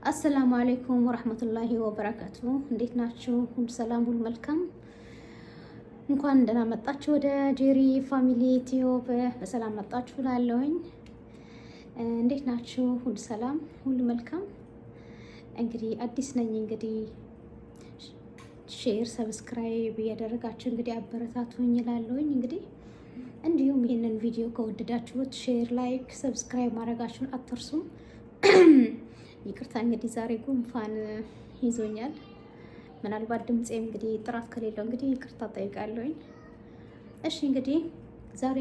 አሰላሙ አለይኩም ወራህመቱላሂ ወበረካቱ። እንዴት ናችሁ? ሁሉ ሰላም፣ ሁሉ መልካም። እንኳን ደህና መጣችሁ ወደ ጄሪ ፋሚሊ ቲዩብ። በሰላም መጣችሁ ላለሁኝ። እንዴት ናችሁ? ሁሉ ሰላም፣ ሁሉ መልካም። እንግዲህ አዲስ ነኝ። እንግዲህ ሼር፣ ሰብስክራይብ እያደረጋችሁ እንግዲህ አበረታቱኝ እላለሁኝ። እንግዲህ እንዲሁም ይህንን ቪዲዮ ከወደዳችሁት ሼር፣ ላይክ፣ ሰብስክራይብ ማድረጋችሁን አትርሱም። ይቅርታ እንግዲህ ዛሬ ጉንፋን ይዞኛል። ምናልባት ድምፄ እንግዲህ ጥራት ከሌለው እንግዲህ ይቅርታ ጠይቃለሁኝ። እሺ እንግዲህ ዛሬ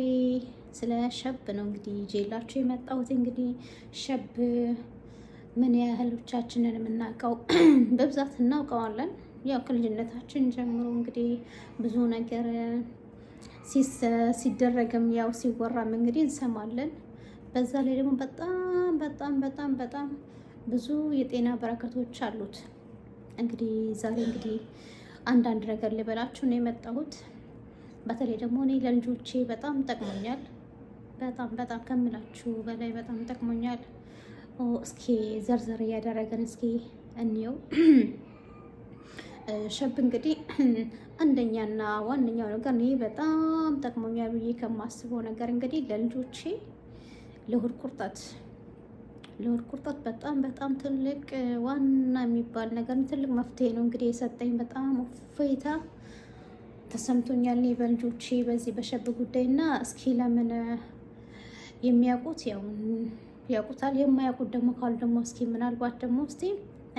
ስለ ሸብ ነው እንግዲህ ይዤላችሁ የመጣሁት። እንግዲህ ሸብ ምን ያህሎቻችንን የምናውቀው በብዛት እናውቀዋለን። ያው ከልጅነታችን ጀምሮ እንግዲህ ብዙ ነገር ሲደረግም ያው ሲወራም እንግዲህ እንሰማለን። በዛ ላይ ደግሞ በጣም ብዙ የጤና በረከቶች አሉት። እንግዲህ ዛሬ እንግዲህ አንዳንድ ነገር ልበላችሁ ነው የመጣሁት። በተለይ ደግሞ እኔ ለልጆቼ በጣም ጠቅሞኛል። በጣም ከምላችሁ በላይ በጣም ጠቅሞኛል። እስኪ ዘርዘር እያደረገን እስኪ እንየው። ሸብ እንግዲህ አንደኛና ዋነኛው ነገር እኔ በጣም ጠቅሞኛል ብዬ ከማስበው ነገር እንግዲህ ለልጆቼ ለሆድ ቁርጠት በጣም ትልቅ ዋና የሚባል ነገር ትልቅ መፍትሄ ነው እንግዲህ የሰጠኝ። በጣም እፎይታ ተሰምቶኛል እኔ በልጆቼ በዚህ በሸብ ጉዳይ እና እስኪ ለምን የሚያውቁት ያውቁታል፣ የማያውቁት ደግሞ ካሉ ደግሞ እስኪ ምናልባት ደግሞ እስኪ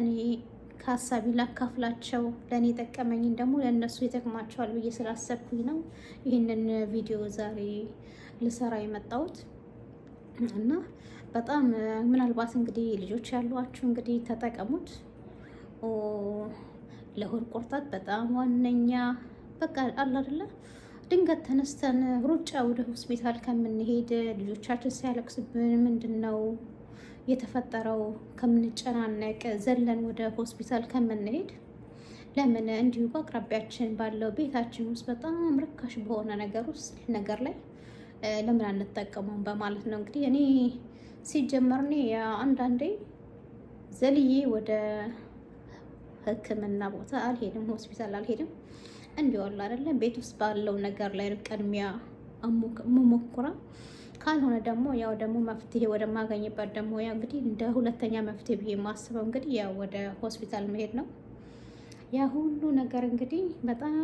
እኔ ከሀሳቢ ላካፍላቸው፣ ለእኔ ጠቀመኝን ደግሞ ለእነሱ ይጠቅማቸዋል ብዬ ስላሰብኩኝ ነው ይህንን ቪዲዮ ዛሬ ልሰራ የመጣሁት። እና በጣም ምናልባት እንግዲህ ልጆች ያሏችሁ እንግዲህ ተጠቀሙት። ለሆድ ቁርጠት በጣም ዋነኛ በቃ አለ አይደለ፣ ድንገት ተነስተን ሩጫ ወደ ሆስፒታል ከምንሄድ ልጆቻችን ሲያለቅስብን ምንድን ነው የተፈጠረው ከምንጨናነቅ ዘለን ወደ ሆስፒታል ከምንሄድ ለምን እንዲሁ በአቅራቢያችን ባለው ቤታችን ውስጥ በጣም ርካሽ በሆነ ነገር ላይ ለምን አንጠቀመውም በማለት ነው እንግዲህ እኔ ሲጀመር እኔ አንዳንዴ ዘልዬ ወደ ሕክምና ቦታ አልሄድም፣ ሆስፒታል አልሄድም። እንዲሁ አለ አይደለም ቤት ውስጥ ባለው ነገር ላይ ቅድሚያ መሞክራ ካልሆነ ደግሞ ያው ደግሞ መፍትሄ ወደ ማገኝበት ደግሞ ያው እንግዲህ እንደ ሁለተኛ መፍትሄ ብዬ የማስበው እንግዲህ ያው ወደ ሆስፒታል መሄድ ነው። ያ ሁሉ ነገር እንግዲህ በጣም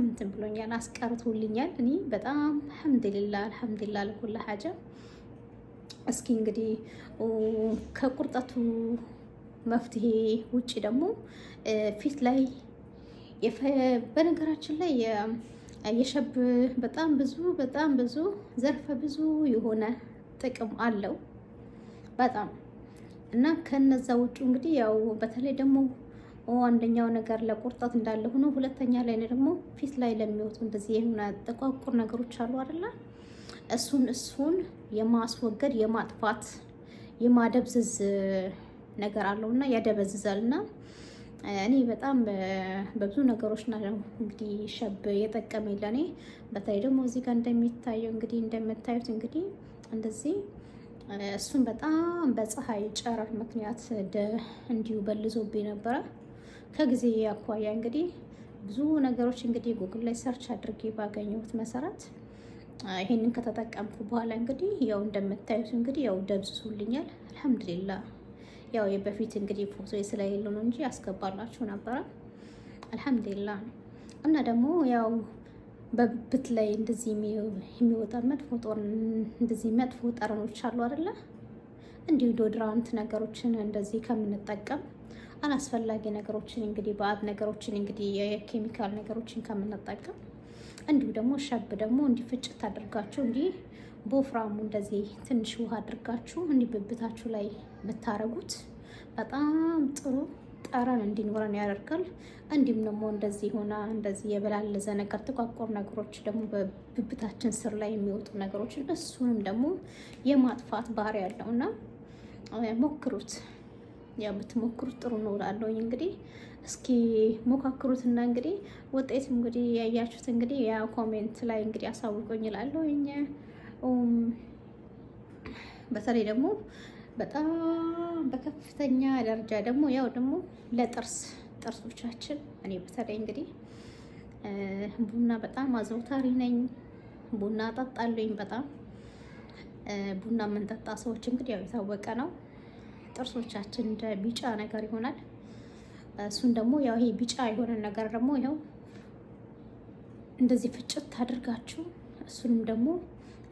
እንትን ብሎኛል፣ አስቀርቶልኛል። እኔ በጣም አልሐምዱሊላህ ለኩል ሀጃ። እስኪ እንግዲህ ከቁርጠቱ መፍትሄ ውጭ ደግሞ ፊት ላይ በነገራችን ላይ የሸብ በጣም ብዙ ዘርፈ ብዙ የሆነ ጥቅም አለው በጣም እና ከነዛ ውጭ እንግዲህ ያው በተለይ ደግሞ አንደኛው ነገር ለቁርጠት እንዳለ ሆኖ ሁለተኛ ላይ ደግሞ ፊት ላይ ለሚወጡ እንደዚህ የሆነ ጥቋቁር ነገሮች አሉ አይደለ? እሱን የማስወገድ የማጥፋት የማደብዘዝ ነገር አለውና ያደበዝዛልና እኔ በጣም በብዙ ነገሮች ነው እንግዲህ ሸብ የጠቀመኝ ለኔ። በተለይ ደግሞ እዚህ ጋር እንደሚታየው እንግዲህ እንደምታዩት እንግዲህ እንደዚህ እሱን በጣም በፀሐይ ጨረር ምክንያት እንዲሁ በልዞብኝ ነበረ። ከጊዜ አኳያ እንግዲህ ብዙ ነገሮች እንግዲህ ጉግል ላይ ሰርች አድርጌ ባገኘሁት መሰረት ይሄንን ከተጠቀምኩ በኋላ እንግዲህ ያው እንደምታዩት እንግዲህ ያው ደብዝሱልኛል። አልሐምዱሊላህ ያው የበፊት እንግዲህ ፎቶ ስለሌለ ነው እንጂ ያስገባላችሁ ነበረ። አልሐምዱሊላህ እና ደግሞ ያው በብት ላይ እንደዚህ የሚወጣ እንደዚህ መጥፎ ጠረኖች አሉ አይደለ? እንዲሁ ዶድራንት ነገሮችን እንደዚህ ከምንጠቀም አላስፈላጊ ነገሮችን እንግዲህ ባዕድ ነገሮችን እንግዲህ የኬሚካል ነገሮችን ከምንጠቀም እንዲሁ ደግሞ ሸብ ደግሞ እንዲፍጭት አድርጋችሁ እንዲህ በወፍራሙ እንደዚህ ትንሽ ውሃ አድርጋችሁ እንዲህ ብብታችሁ ላይ ብታረጉት በጣም ጥሩ ጠረን እንዲኖረን ያደርጋል። እንዲሁም ደግሞ እንደዚህ ሆና እንደዚህ የበላለዘ ነገር ጥቋቁር ነገሮች ደግሞ በብብታችን ስር ላይ የሚወጡ ነገሮችን እሱንም ደግሞ የማጥፋት ባህሪ ያለውና ሞክሩት። ያው ብትሞክሩት ጥሩ ነው እላለሁኝ። እንግዲህ እስኪ ሞካክሩትና እንግዲህ ውጤት እንግዲህ ያያችሁት እንግዲህ ያ ኮሜንት ላይ እንግዲህ አሳውቁኝ እላለሁኝ። በተለይ ደግሞ በጣም በከፍተኛ ደረጃ ደግሞ ያው ደግሞ ጥርሶቻችን እኔ በተለይ እንግዲህ ቡና በጣም አዘውታሪ ነኝ። ቡና እጠጣለሁኝ በጣም ቡና የምንጠጣ ሰዎች እንግዲህ ያው የታወቀ ነው። ጥርሶቻችን እንደ ቢጫ ነገር ይሆናል። እሱን ደግሞ ያው ይሄ ቢጫ የሆነ ነገር ደግሞ ያው እንደዚህ ፍጭት አድርጋችሁ እሱንም ደግሞ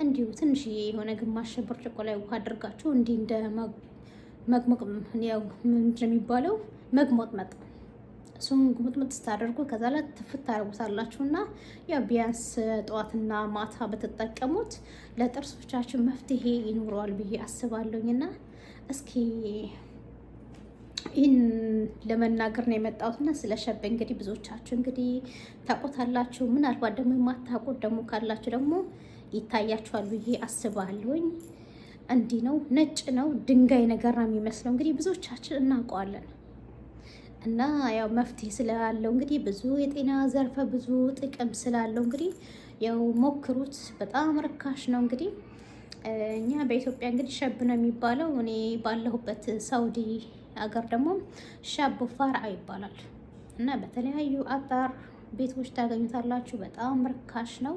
እንዲሁ ትንሽዬ የሆነ ግማሽ ብርጭቆ ላይ ውሃ አድርጋችሁ እንዲህ እንደ መግመቅ ያው ምንድን ነው የሚባለው መግሞጥመጥ። እሱም ግሙጥምጥ ስታደርጉ ከዛ ላይ ትፍት ታደርጉታላችሁና ያው ቢያንስ ጠዋትና ማታ በተጠቀሙት ለጥርሶቻችሁ መፍትሄ ይኖረዋል ብዬ አስባለሁኝና እስኪ ይህን ለመናገር ነው የመጣሁትና ስለ ሸብ እንግዲህ ብዙዎቻችሁ እንግዲህ ታውቁታላችሁ። ምናልባት ደግሞ የማታውቁት ደግሞ ካላችሁ ደግሞ ይታያችኋል ብዬ አስባለሁኝ። እንዲህ ነው፣ ነጭ ነው፣ ድንጋይ ነገር ነው የሚመስለው። እንግዲህ ብዙዎቻችን እናውቀዋለን እና ያው መፍትሄ ስላለው እንግዲህ ብዙ የጤና ዘርፈ ብዙ ጥቅም ስላለው እንግዲህ ያው ሞክሩት። በጣም ርካሽ ነው። እንግዲህ እኛ በኢትዮጵያ እንግዲህ ሸብ ነው የሚባለው። እኔ ባለሁበት ሳውዲ አገር ደግሞ ሻብ ፋርዓ ይባላል እና በተለያዩ አጣር ቤቶች ታገኙታላችሁ። በጣም ርካሽ ነው።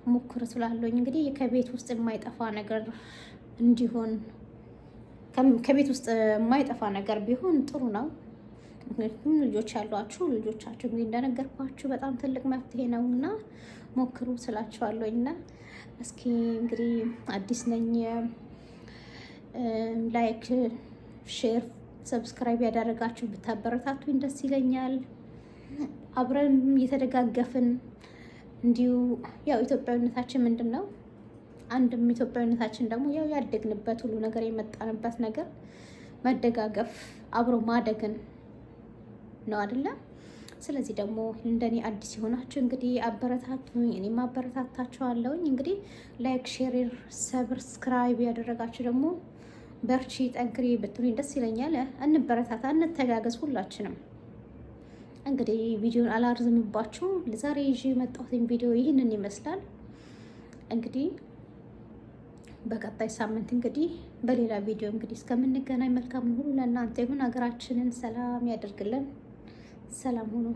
ሞክሩት ስላለኝ እንግዲህ ከቤት ውስጥ የማይጠፋ ነገር እንዲሆን ከቤት ውስጥ የማይጠፋ ነገር ቢሆን ጥሩ ነው። ምክንያቱም ልጆች ያሏችሁ ልጆቻችሁ እንግዲህ እንደነገርኳችሁ በጣም ትልቅ መፍትሄ ነው እና ሞክሩ ስላችኋለሁኝ። እና እስኪ እንግዲህ አዲስ ነኝ፣ ላይክ፣ ሼር፣ ሰብስክራይብ ያደረጋችሁ ብታበረታቱኝ ደስ ይለኛል። አብረን እየተደጋገፍን እንዲሁ ያው ኢትዮጵያዊነታችን ምንድን ነው? አንድም ኢትዮጵያዊነታችን ደግሞ ያው ያደግንበት ሁሉ ነገር የመጣንበት ነገር መደጋገፍ አብሮ ማደግን ነው አይደለ? ስለዚህ ደግሞ እንደኔ አዲስ የሆናችሁ እንግዲህ አበረታቱኝ፣ እኔም አበረታታችኋለሁኝ። እንግዲህ ላይክ፣ ሼር፣ ሰብስክራይብ ያደረጋችሁ ደግሞ በርቺ፣ ጠንክሪ ብትሉኝ ደስ ይለኛል። እንበረታታ፣ እንተጋገዝ ሁላችንም። እንግዲህ ቪዲዮን አላርዝምባችሁ። ለዛሬ ይዤ የመጣሁትን ቪዲዮ ይህንን ይመስላል። እንግዲህ በቀጣይ ሳምንት እንግዲህ በሌላ ቪዲዮ እንግዲህ እስከምንገናኝ መልካም ሁሉ ለእናንተ ይሁን። ሀገራችንን ሰላም ያደርግልን። ሰላም ሁኑ።